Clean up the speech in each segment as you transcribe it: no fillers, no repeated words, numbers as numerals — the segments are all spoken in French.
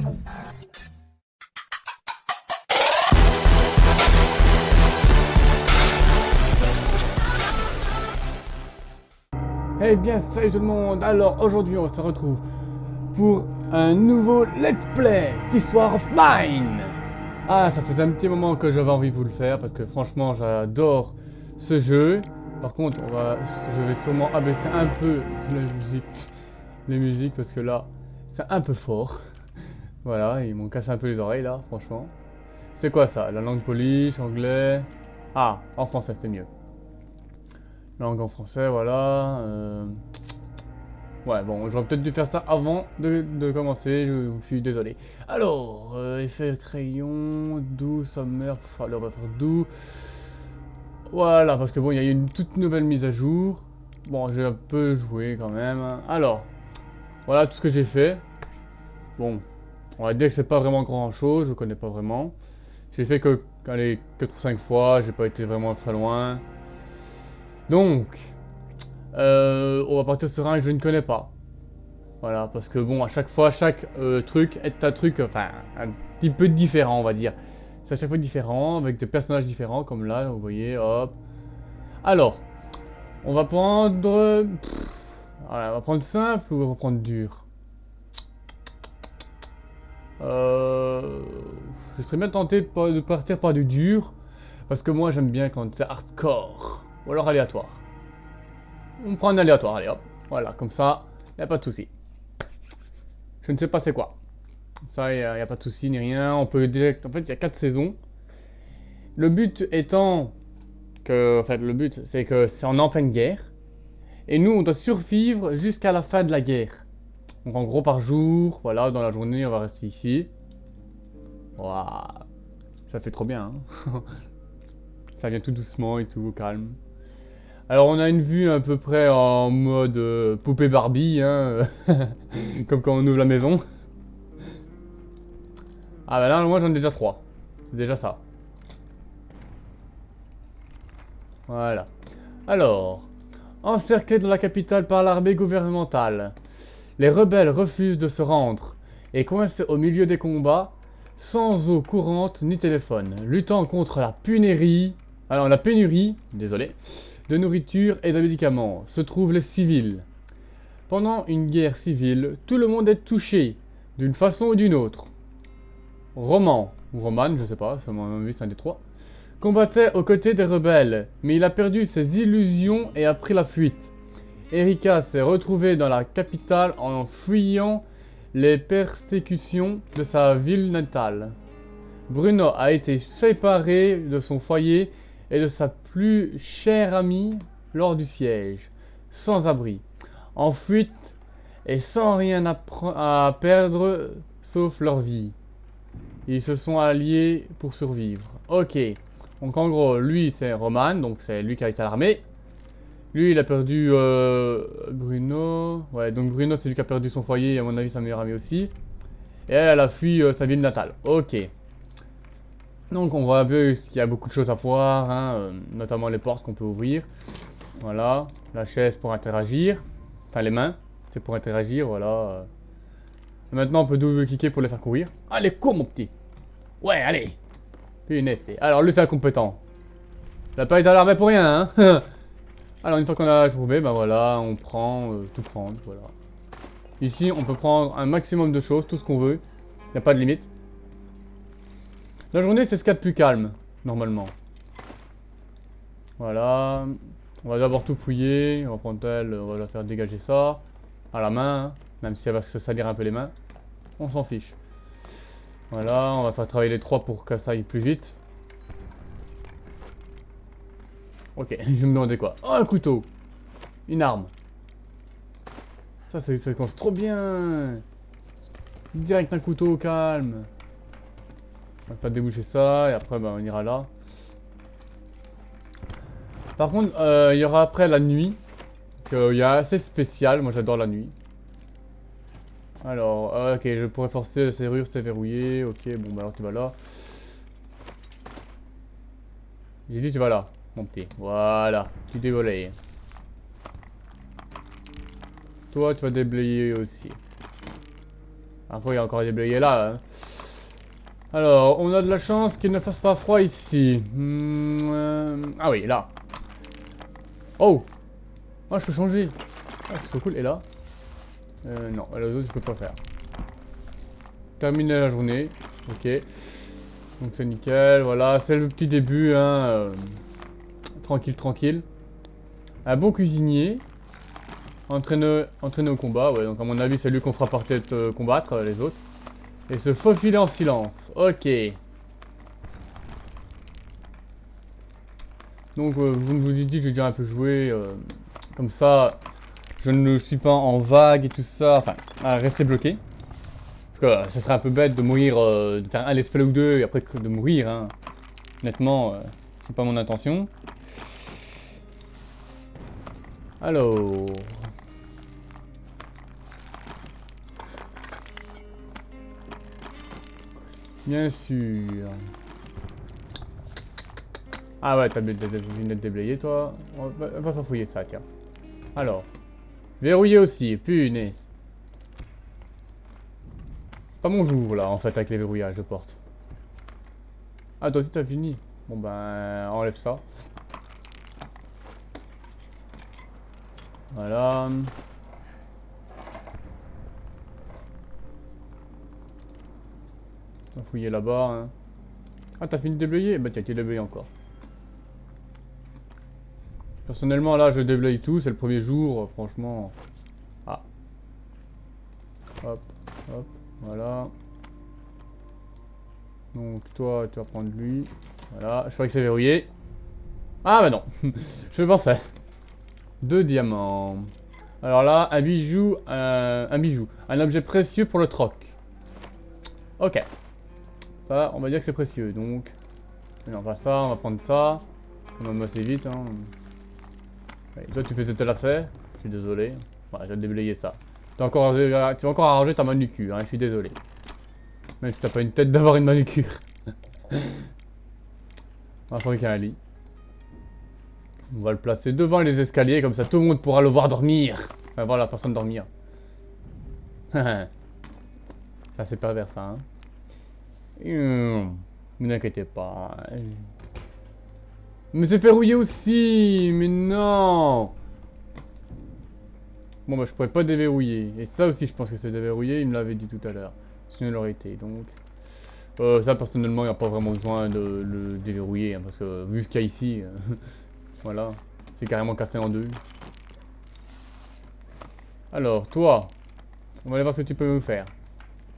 Eh bien, salut tout le monde. Alors aujourd'hui on se retrouve pour un nouveau Let's Play d'Histoire of Mine. Ah, ça faisait un petit moment que j'avais envie de vous le faire parce que franchement j'adore ce jeu. Par contre je vais sûrement abaisser un peu les musiques parce que là c'est un peu fort. Voilà, ils m'ont cassé un peu les oreilles là, franchement. C'est quoi ça? La langue polish, anglais. Ah, en français c'est mieux. Langue en français, voilà. Ouais, bon, j'aurais peut-être dû faire ça avant de commencer, je suis désolé. Alors, effet crayon, doux, sommaire, allez, on va faire doux. Voilà, parce que bon, il y a eu une toute nouvelle mise à jour. Bon, j'ai un peu joué quand même. Alors, voilà tout ce que j'ai fait. Bon, on va dire que c'est pas vraiment grand chose, je connais pas vraiment. J'ai fait que, allez, 4 ou 5 fois, j'ai pas été vraiment très loin. Donc, on va partir sur un que je ne connais pas. Voilà, parce que bon, à chaque fois, chaque truc est un truc, enfin, un petit peu différent, on va dire. C'est à chaque fois différent, avec des personnages différents, comme là, vous voyez, hop. Alors, on va prendre... voilà, on va prendre simple ou on va prendre dur? Je serais bien tenté de partir par du dur, parce que moi j'aime bien quand c'est hardcore, ou alors aléatoire. On prend un aléatoire, allez hop, voilà, comme ça, y a pas de souci. Je ne sais pas c'est quoi. Ça, il n'y a pas de souci ni rien. On peut direct. En fait, il y a 4 saisons. Le but étant que. En fait, le but, c'est que c'est en pleine guerre. Et nous, on doit survivre jusqu'à la fin de la guerre. Donc, en gros, par jour, voilà, dans la journée, on va rester ici. Waouh. Ça fait trop bien, hein. Ça vient tout doucement et tout, calme. Alors, on a une vue à peu près en mode poupée Barbie, hein. Comme quand on ouvre la maison. Ah, bah là, moi, j'en ai déjà 3. C'est déjà ça. Voilà. Alors, encerclés dans la capitale par l'armée gouvernementale, les rebelles refusent de se rendre et coincés au milieu des combats, sans eau courante ni téléphone, luttant contre la pénurie, désolé, de nourriture et de médicaments, se trouvent les civils. Pendant une guerre civile, tout le monde est touché, d'une façon ou d'une autre. Roman, ou Roman, je sais pas, c'est un des trois, combattait aux côtés des rebelles, mais il a perdu ses illusions et a pris la fuite. Erika s'est retrouvée dans la capitale en fuyant les persécutions de sa ville natale. Bruno a été séparé de son foyer et de sa plus chère amie lors du siège, sans abri, en fuite et sans rien à perdre sauf leur vie. Ils se sont alliés pour survivre. Ok. Donc en gros, lui c'est Roman, donc c'est lui qui a été à l'armée. Lui il a perdu Bruno. Ouais, donc Bruno c'est lui qui a perdu son foyer et à mon avis sa meilleure amie aussi. Et elle a fui sa ville natale. Ok. Donc on voit un peu qu'il y a beaucoup de choses à voir, hein, notamment les portes qu'on peut ouvrir. Voilà. La chaise pour interagir. Enfin les mains, c'est pour interagir, voilà. Et maintenant on peut double-cliquer pour les faire courir. Allez, cours mon petit. Ouais, allez. Punaise. Alors lui c'est incompétent. Il a pas été à l'armée pour rien, hein. Alors une fois qu'on a trouvé, ben voilà, on prend, tout prendre, voilà. Ici on peut prendre un maximum de choses, tout ce qu'on veut. Il n'y a pas de limite. La journée c'est ce qu'il y a de plus calme, normalement. Voilà. On va d'abord tout fouiller, on va prendre elle, on va la faire dégager ça. À la main, hein, même si elle va se salir un peu les mains. On s'en fiche. Voilà, on va faire travailler les trois pour que ça aille plus vite. Ok, je me demandais quoi. Oh, un couteau. Une arme. Ça commence trop bien. Direct un couteau au calme. On va pas déboucher ça et après bah, on ira là. Par contre, il y aura après la nuit. Il y a assez spécial, moi j'adore la nuit. Alors, ok, je pourrais forcer la serrure, c'est verrouillé. Ok, bon bah alors tu vas là. J'ai dit tu vas là, mon petit. Voilà, tu dévoles. Toi tu vas déblayer aussi. Après, il y a encore des blayés là. Hein. Alors, on a de la chance qu'il ne fasse pas froid ici. Ah oui, là. Oh! Ah, je peux changer. Ah, c'est trop cool. Et là? Non, les autres, je peux pas faire. Terminer la journée. Ok. Donc c'est nickel. Voilà, c'est le petit début. Hein. Tranquille, tranquille. Un bon cuisinier. Entraîner au combat. Ouais, donc à mon avis, c'est lui qu'on fera peut-être combattre les autres. Et se faufiler en silence. Ok. Donc, comme je vous ai dit, j'ai déjà un peu joué. Comme ça, je ne suis pas en vague et tout ça. Enfin, à rester bloqué. Parce que ce serait un peu bête de mourir, de faire un let's play ou deux et après de mourir. Hein. Honnêtement, c'est pas mon intention. Alors. Bien sûr. Ah ouais, t'as des lunettes déblayées, toi. On va pas fouiller ça, tiens. Alors. Verrouillé aussi, punaise. Pas mon jour, là, en fait, avec les verrouillages de porte. Ah, toi aussi, t'as fini. Bon, ben, enlève ça. Voilà. On va fouiller là-bas. Hein. Ah, t'as fini de déblayer? Bah, t'as été déblayé encore. Personnellement, là, je déblaye tout. C'est le premier jour, franchement. Ah. Hop, hop, voilà. Donc, toi, tu vas prendre lui. Voilà, je crois que c'est verrouillé. Ah, bah non. Je pensais. 2 diamants. Alors là, un bijou. Un objet précieux pour le troc. Ok. Ça, on va dire que c'est précieux. Donc, non, pas ça, on va prendre ça. On va assez vite. Hein. Allez, toi, tu fais tes lacets. Je suis désolé. Voilà, je vais te déblayer ça. Tu vas encore arranger ta manucure. Hein, je suis désolé. Même si t'as pas une tête d'avoir une manucure. On va prendre qu'un lit. On va le placer devant les escaliers, comme ça tout le monde pourra le voir dormir. Enfin, voir la personne dormir. Ça c'est pervers ça, hein. Ne vous inquiétez pas. Mais c'est verrouillé aussi. Mais non. Bon bah je pourrais pas déverrouiller. Et ça aussi je pense que c'est déverrouillé. Il me l'avait dit tout à l'heure. Sinon il aurait été donc. Ça personnellement il n'y a pas vraiment besoin de le déverrouiller. Hein, parce que vu ce qu'il y a ici. Voilà. C'est carrément cassé en deux. Alors toi. On va aller voir ce que tu peux me faire.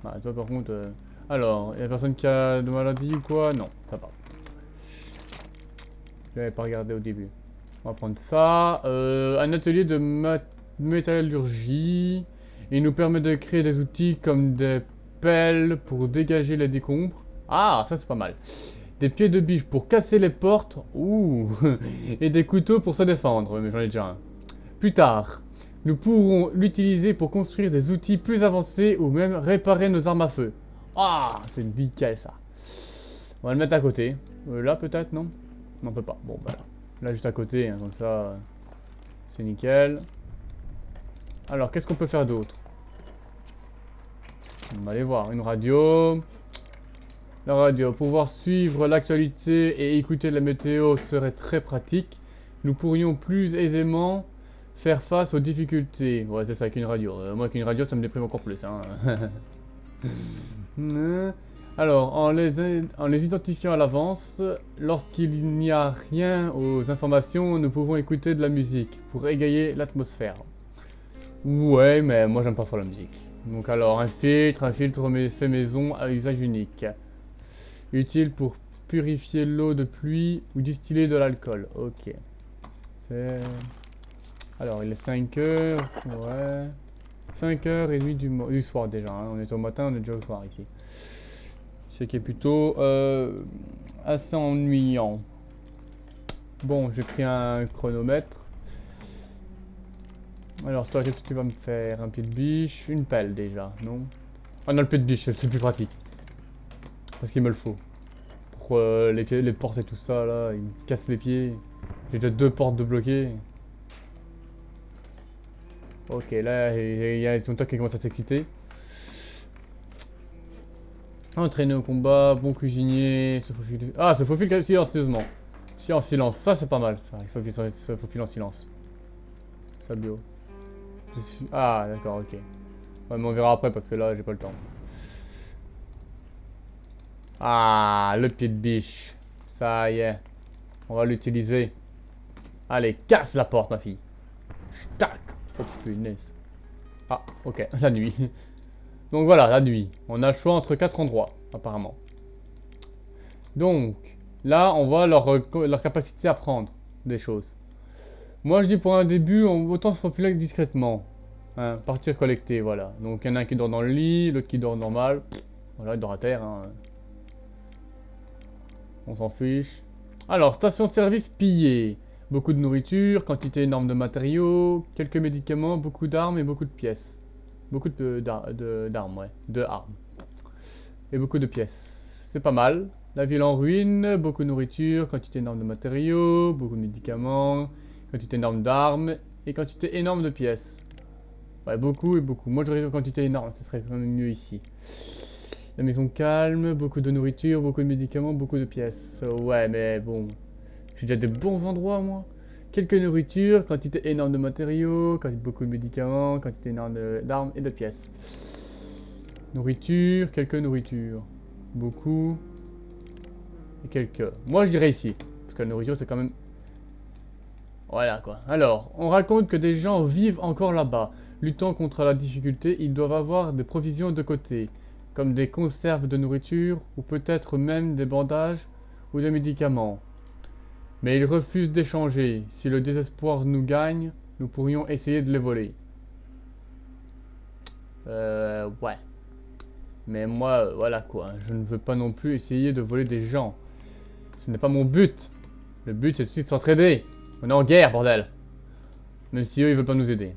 Ah, toi par contre... Alors, il y a personne qui a de maladie ou quoi? Non, ça va. Je n'avais pas regardé au début. On va prendre ça. Un atelier de métallurgie. Il nous permet de créer des outils comme des pelles pour dégager les décombres. Ah, ça c'est pas mal. Des pieds de biche pour casser les portes. Ouh. Et des couteaux pour se défendre. Mais j'en ai déjà un. Plus tard, nous pourrons l'utiliser pour construire des outils plus avancés ou même réparer nos armes à feu. Ah, c'est nickel ça. On va le mettre à côté. Là peut-être, non? Non, on peut pas. Bon, bah là. Là juste à côté, hein, comme ça, c'est nickel. Alors, qu'est-ce qu'on peut faire d'autre? On va aller voir. Une radio. La radio. Pouvoir suivre l'actualité et écouter la météo serait très pratique. Nous pourrions plus aisément faire face aux difficultés. Ouais, c'est ça, avec une radio. Moi, avec une radio, ça me déprime encore plus. Hein. Alors, en les identifiant à l'avance, lorsqu'il n'y a rien aux informations, nous pouvons écouter de la musique pour égayer l'atmosphère. Ouais, mais moi j'aime pas faire la musique. Donc alors, un filtre fait maison à usage unique. Utile pour purifier l'eau de pluie ou distiller de l'alcool. Ok. C'est... Alors, il est 5 heures. Ouais. 5h30 du soir déjà. Hein. On est au matin, on est déjà au soir ici. Ce qui est plutôt assez ennuyant. Bon, j'ai pris un chronomètre. Alors toi, qu'est-ce que tu vas me faire? Un pied de biche, une pelle déjà, non? Ah non, le pied de biche, c'est plus pratique. Parce qu'il me le faut. Pour les portes et tout ça, là, il me casse les pieds. J'ai déjà 2 portes de bloquées. Ok, là, il y a ton toc qui commence à s'exciter. Entraîné au combat, bon cuisinier, se faufile... Ah, se faufile silencieusement. Si en silence, ça c'est pas mal. Ça, il faut qu'il se faufile en silence. Ça bio. Ah, d'accord, ok. Ouais, mais on verra après parce que là, j'ai pas le temps. Ah, le pied de biche. Ça y est. On va l'utiliser. Allez, casse la porte, ma fille. Tac. Oh, punaise. Ah, ok, la nuit. Donc voilà, la nuit. On a le choix entre 4 endroits, apparemment. Donc, là, on voit leur capacité à prendre des choses. Moi, je dis pour un début, autant se faufiler discrètement. Hein, partir collecter, voilà. Donc, il y en a un qui dort dans le lit, l'autre qui dort normal. Voilà, il dort à terre. Hein. On s'en fiche. Alors, station-service pillée. Beaucoup de nourriture, quantité énorme de matériaux, quelques médicaments, beaucoup d'armes et beaucoup de pièces. Beaucoup d'armes, ouais. De armes. Et beaucoup de pièces. C'est pas mal. La ville en ruine, beaucoup de nourriture, quantité énorme de matériaux, beaucoup de médicaments, quantité énorme d'armes et quantité énorme de pièces. Ouais, beaucoup et beaucoup. Moi, j'aurais une quantité énorme, ce serait quand même mieux ici. La maison calme, beaucoup de nourriture, beaucoup de médicaments, beaucoup de pièces. Ouais, mais bon, j'ai déjà des bons endroits, moi. Quelques nourritures, quantité énorme de matériaux, beaucoup de médicaments, quantité énorme d'armes et de pièces. Nourriture, quelques nourritures. Beaucoup. Et quelques. Moi, je dirais ici. Parce que la nourriture, c'est quand même... Voilà, quoi. Alors, on raconte que des gens vivent encore là-bas. Luttant contre la difficulté, ils doivent avoir des provisions de côté. Comme des conserves de nourriture, ou peut-être même des bandages, ou des médicaments. Mais ils refusent d'échanger. Si le désespoir nous gagne, nous pourrions essayer de les voler. Ouais. Mais moi, voilà quoi. Je ne veux pas non plus essayer de voler des gens. Ce n'est pas mon but. Le but, c'est de s'entraider. On est en guerre, bordel. Même si eux, ils veulent pas nous aider.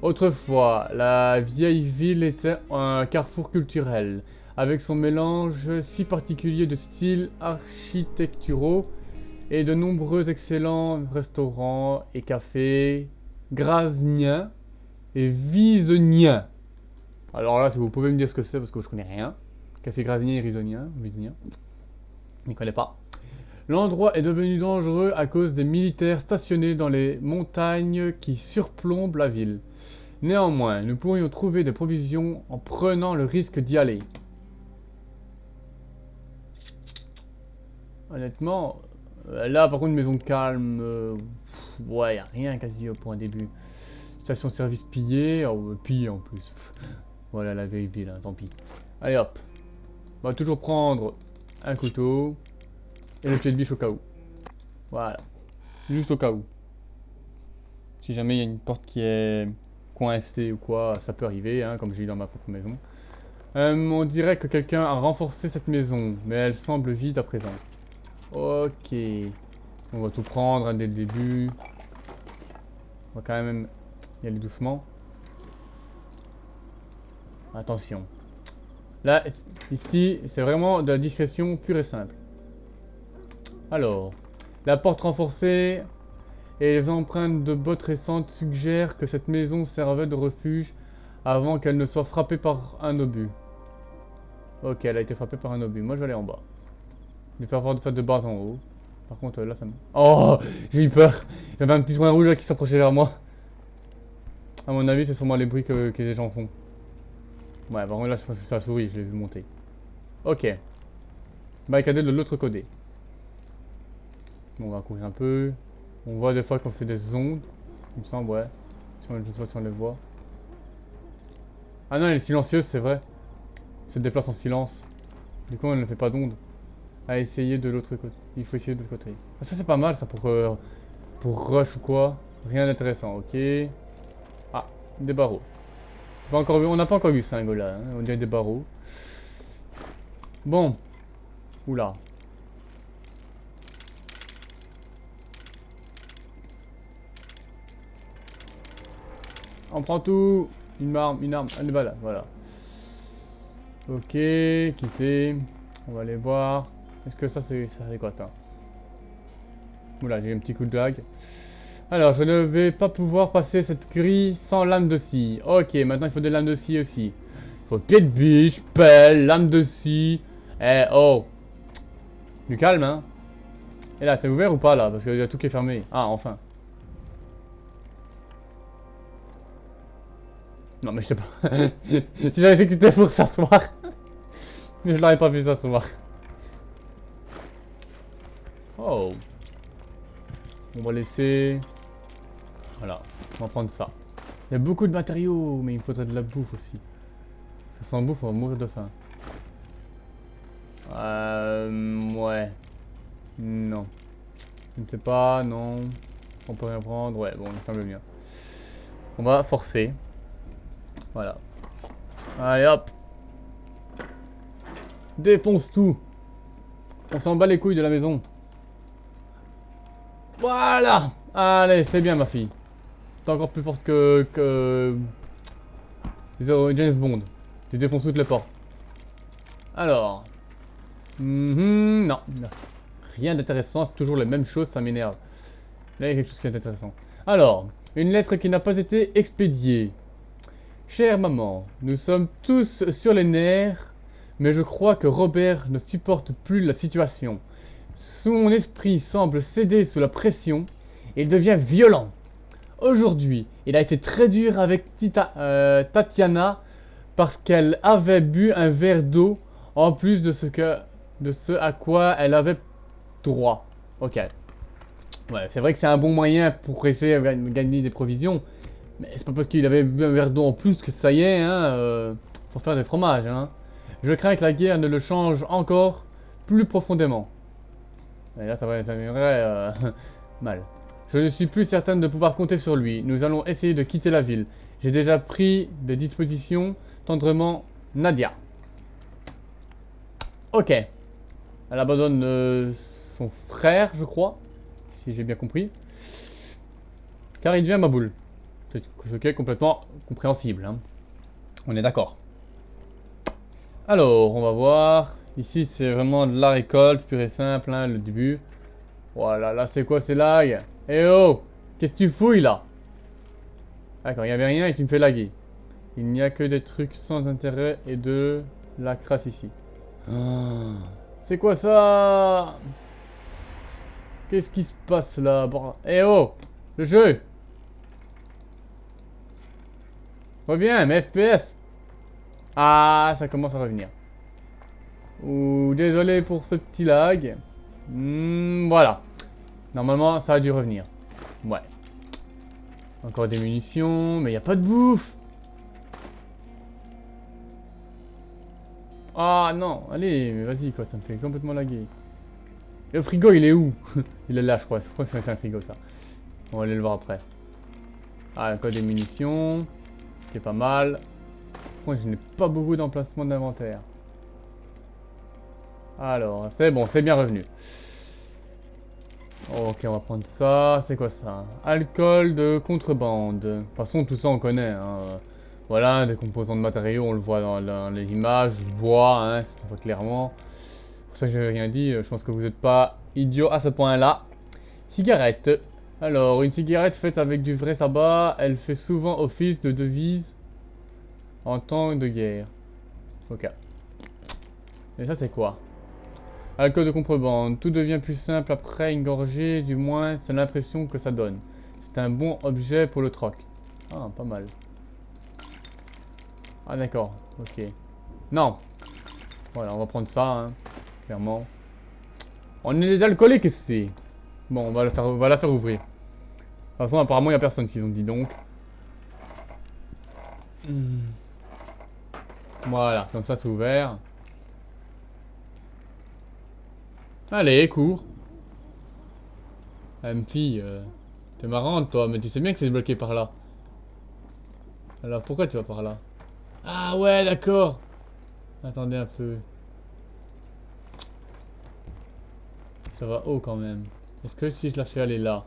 Autrefois, la vieille ville était un carrefour culturel, avec son mélange si particulier de styles architecturaux et de nombreux excellents restaurants et cafés grasniens et visoniens. Alors là, si vous pouvez me dire ce que c'est, parce que je connais rien. Café grasnien et visonien. Je ne connais pas. L'endroit est devenu dangereux à cause des militaires stationnés dans les montagnes qui surplombent la ville. Néanmoins, nous pourrions trouver des provisions en prenant le risque d'y aller. Honnêtement, là par contre, maison calme, ouais, y a rien quasi pour un début. Station-service pillée, pillée en plus. Voilà la vieille ville, hein, tant pis. Allez hop, on va toujours prendre un couteau et le pied de biche au cas où. Voilà, juste au cas où. Si jamais il y a une porte qui est coincée ou quoi, ça peut arriver, hein, comme j'ai eu dans ma propre maison. On dirait que quelqu'un a renforcé cette maison, mais elle semble vide à présent. Ok. On va tout prendre hein, dès le début. On va quand même y aller doucement. Attention. Là, ici, c'est vraiment de la discrétion pure et simple. Alors, la porte renforcée et les empreintes de bottes récentes suggèrent que cette maison servait de refuge avant qu'elle ne soit frappée par un obus. Ok, elle a été frappée par un obus. Moi, je vais aller en bas. Je vais faire voir de faire de bas en haut. Par contre, là, ça me... Oh, j'ai eu peur. Il y avait un petit point rouge là, qui s'approchait vers moi. À mon avis, c'est sûrement les bruits que les gens font. Ouais, par contre, là, je pense que c'est la souris. Je l'ai vu monter. Ok. Barricadé de l'autre côté. Bon, on va courir un peu. On voit des fois qu'on fait des ondes. Il me semble, ouais. Je ne sais pas si on les voit. Ah non, elle est silencieuse, c'est vrai. Elle se déplace en silence. Du coup, elle ne fait pas d'ondes. À essayer de l'autre côté. Il faut essayer de l'autre côté. Ah, ça, c'est pas mal, ça, pour rush ou quoi. Rien d'intéressant, ok. Ah, des barreaux. Pas encore vu, on n'a pas encore vu ça, un là. Hein. On dirait des barreaux. Bon. Oula. On prend tout. Une arme, allez, voilà. Ok, qui c'est? On va aller voir. Est-ce que ça c'est quoi ça? Oula, j'ai un petit coup de lag. Alors, je ne vais pas pouvoir passer cette grille sans lame de scie. Ok, maintenant il faut des lames de scie aussi. Il Faut pied de biche, pelle, lame de scie. Eh oh. Du calme, hein. Et là, t'es ouvert ou pas là? Parce qu'il y a tout qui est fermé. Ah, enfin. Non, mais je sais pas. Si j'avais su que c'était pour s'asseoir. Mais je l'aurais pas vu s'asseoir. Oh. On va laisser. Voilà. On va prendre ça. Il y a beaucoup de matériaux, mais il me faudrait de la bouffe aussi. Parce que sans bouffe, on va mourir de faim. Ouais. Non. Je ne sais pas, non. On peut rien prendre. Ouais, bon, il me semble bien. On va forcer. Voilà. Allez hop. Défonce tout. On s'en bat les couilles de la maison. Voilà. Allez, c'est bien ma fille. T'es encore plus forte que James Bond. Tu défonces toutes les portes. Alors. Non. Rien d'intéressant, c'est toujours les mêmes choses, ça m'énerve. Là, il y a quelque chose qui est intéressant. Alors, une lettre qui n'a pas été expédiée. Chère maman, nous sommes tous sur les nerfs, mais je crois que Robert ne supporte plus la situation. Son esprit semble céder sous la pression et il devient violent. Aujourd'hui, il a été très dur avec Tatiana parce qu'elle avait bu un verre d'eau en plus de ce à quoi elle avait droit. Ok. Ouais, c'est vrai que c'est un bon moyen pour essayer de gagner des provisions. Mais c'est pas parce qu'il avait bu un verre d'eau en plus que ça y est, hein, pour faire des fromages, hein. Je crains que la guerre ne le change encore plus profondément. Et là, ça m'irait mal. Je ne suis plus certaine de pouvoir compter sur lui. Nous allons essayer de quitter la ville. J'ai déjà pris des dispositions. Tendrement, Nadia. Ok. Elle abandonne son frère, je crois. Si j'ai bien compris. Car il devient ma boule. Ce qui est complètement compréhensible, hein. On est d'accord. Alors, on va voir. Ici, c'est vraiment de la récolte, pure et simple, hein, le début. Voilà, là, c'est quoi ces lags? Eh oh! Qu'est-ce que tu fouilles, là? D'accord, il n'y avait rien et tu me fais laguer. Il n'y a que des trucs sans intérêt et de la crasse ici. Ah, c'est quoi ça? Qu'est-ce qui se passe là? Eh oh! Le jeu! Reviens, mes FPS! Ah, ça commence à revenir. Ouh, désolé pour ce petit lag. Voilà. Normalement, ça a dû revenir. Ouais. Encore des munitions, mais il n'y a pas de bouffe. Ah non, allez, mais vas-y quoi, ça me fait complètement laguer. Le frigo, il est où? Il est là, je crois. Je crois que c'est un frigo, ça. On va aller le voir après. Ah, encore des munitions. C'est pas mal. Moi, je n'ai pas beaucoup d'emplacement d'inventaire. Alors, c'est bon, c'est bien revenu. Ok, on va prendre ça. C'est quoi ça? Alcool de contrebande. De toute façon, tout ça, on connaît, hein. Voilà, des composants de matériaux, on le voit dans les images, du bois, hein, ça se voit clairement. C'est pour ça que j'ai rien dit, je pense que vous n'êtes pas idiot à ce point-là. Cigarette. Alors, une cigarette faite avec du vrai tabac, elle fait souvent office de devise en temps de guerre. Ok. Et ça, c'est quoi? Alcool de contrebande. Tout devient plus simple après une gorgée, du moins, c'est l'impression que ça donne. C'est un bon objet pour le troc. Ah, pas mal. Ah, d'accord. Ok. Non. Voilà, on va prendre ça, hein, clairement. On est des alcooliques ici. Bon, on va la faire ouvrir. De toute façon, apparemment, il n'y a personne qui ont dit donc. Voilà, comme ça, c'est ouvert. Allez, cours. Ah, fille, t'es marrante, toi, mais tu sais bien que c'est bloqué par là. Alors, pourquoi tu vas par là? Ah ouais, d'accord. Attendez un peu. Ça va haut quand même. Est-ce que si je la fais aller là?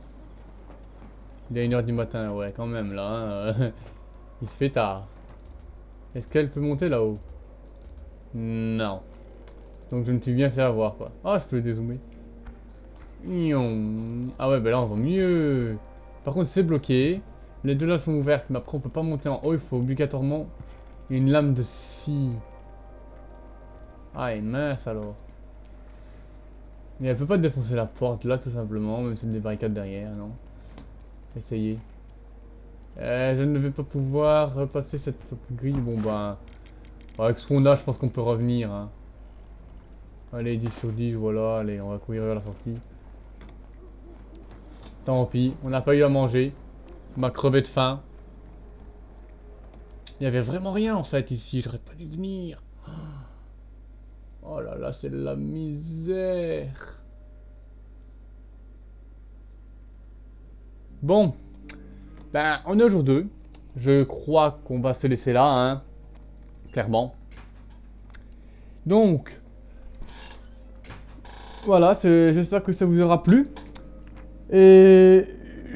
Il est 1h du matin, ouais, quand même, là, hein, il se fait tard. Est-ce qu'elle peut monter là-haut? Non. Donc je me suis bien fait avoir, quoi. Ah, je peux le dézoomer. Ah ouais, bah là, on voit mieux. Par contre, c'est bloqué. Les deux là sont ouvertes, mais après, on peut pas monter en haut. Il faut obligatoirement Une lame de scie. Ah, et mince alors. Mais elle peut pas défoncer la porte là tout simplement, même si y a des barricades derrière, non. Essayez. Je ne vais pas pouvoir repasser cette grille. Bon bah, avec ce qu'on a, je pense qu'on peut revenir. Hein. Allez, 10 sur 10, voilà, allez, on va courir vers la sortie. Tant pis, on n'a pas eu à manger. On m'a crevé de faim. Il y avait vraiment rien en fait ici, j'aurais pas dû venir. Oh là là, c'est de la misère. Bon, ben on est au jour 2. Je crois qu'on va se laisser là, hein. Clairement. Donc, voilà, j'espère que ça vous aura plu. Et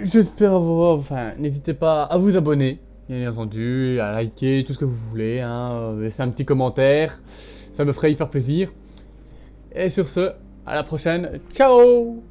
j'espère avoir... Enfin, n'hésitez pas à vous abonner, bien entendu, à liker, tout ce que vous voulez, hein. Laissez un petit commentaire, ça me ferait hyper plaisir. Et sur ce, à la prochaine, ciao!